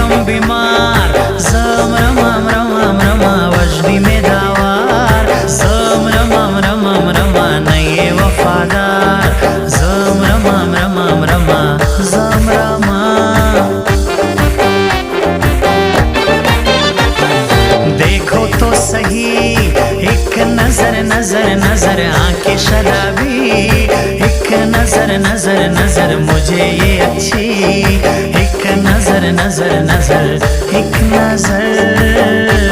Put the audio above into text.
हम बीमार। ज़म रमाम रमाम रमा वजदी में दावार। ज़म रमाम रमाम रमा नये वफादार। ज़म रमाम रमाम रमा ज़म रमा। देखो तो सही एक नजर नजर नजर आंखें शराबी। एक नजर नजर नजर मुझे ये अच्छी। एक नजर नजर नजर एक नजर।